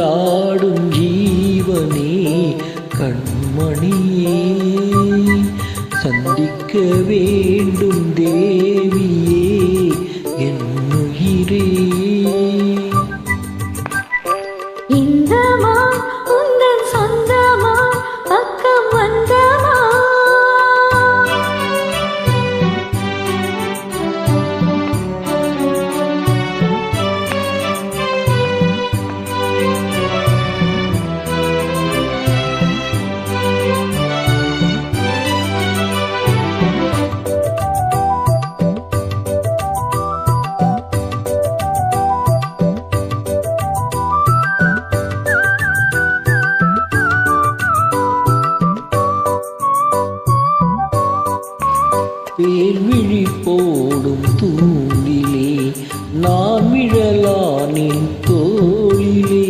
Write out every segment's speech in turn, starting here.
ஆடும் ஜீவனே கண்மணியே சந்திக்க வேண்டும் தேவியே என் உயிரே. இந்தமா உந்தன் சொந்தமா பக்கம் வந்தமா வேல்விழி போடும் தூண்டிலே நான் விழலானின் தோளிலே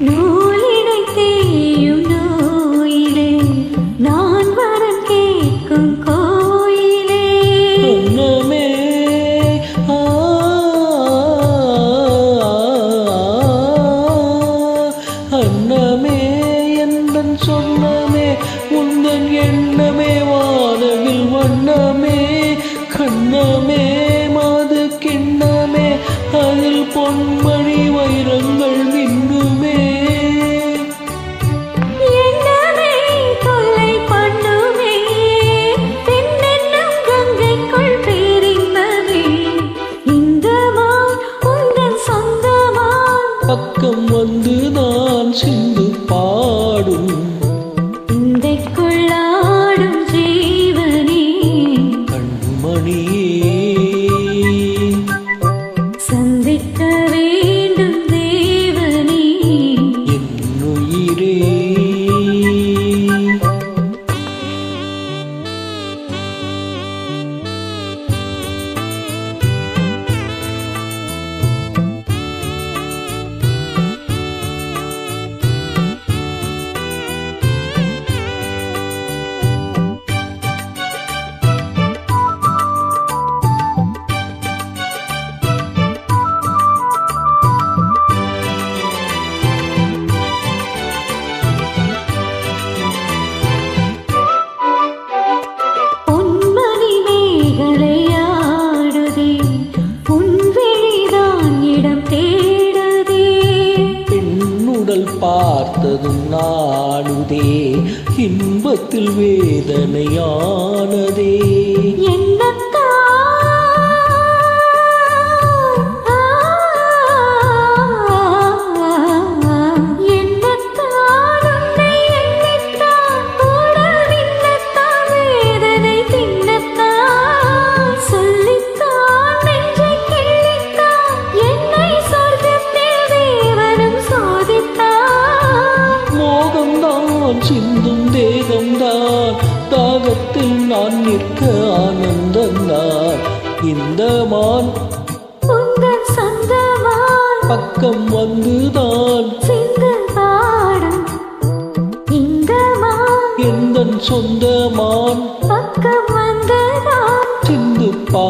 நூலிடை தேயும் நோயிலே நான் வரம் கேட்கும் கோயிலே அன்னமே அன்னமே எந்தன் சொன்னமே உந்தன் எண்ணமே வானவில் வண்ணமே கண்ணமே மாது கிண்ணமே அதில் பொன்மணி வைரங்கள் மின்னுமே எண்ணமே தொல்லை பண்ணுமே பெண்ணென்னும் கங்கைக்குள் பேரின்பமே இந்தமா உந்தன் சொந்தமா பக்கம் வந்து நான் சிந்து பாடும் இந்தைக்குள்ளாடும் ஜீவனே கண்மணியே சந்திக்க வேண்டும் தேவனே என் உயிரே. பொன்மணி மேகலையாடுதே பொன்விழிதான் இடம் தேடுதே பெண்ணுடல் பார்த்ததும் நாடுதே இன்பத்தில் வேதனையானதே சிந்தும் தேகம்தான் தாகத்தில் நான் நிற்க ஆனந்தந்தான் இந்த மான் உந்தன் சொந்தமான் பக்கம் வந்துதான் சிந்து பாடும் இந்த மான் எந்தன் சொந்த மான் பக்கம் வந்துதான் சிந்து பா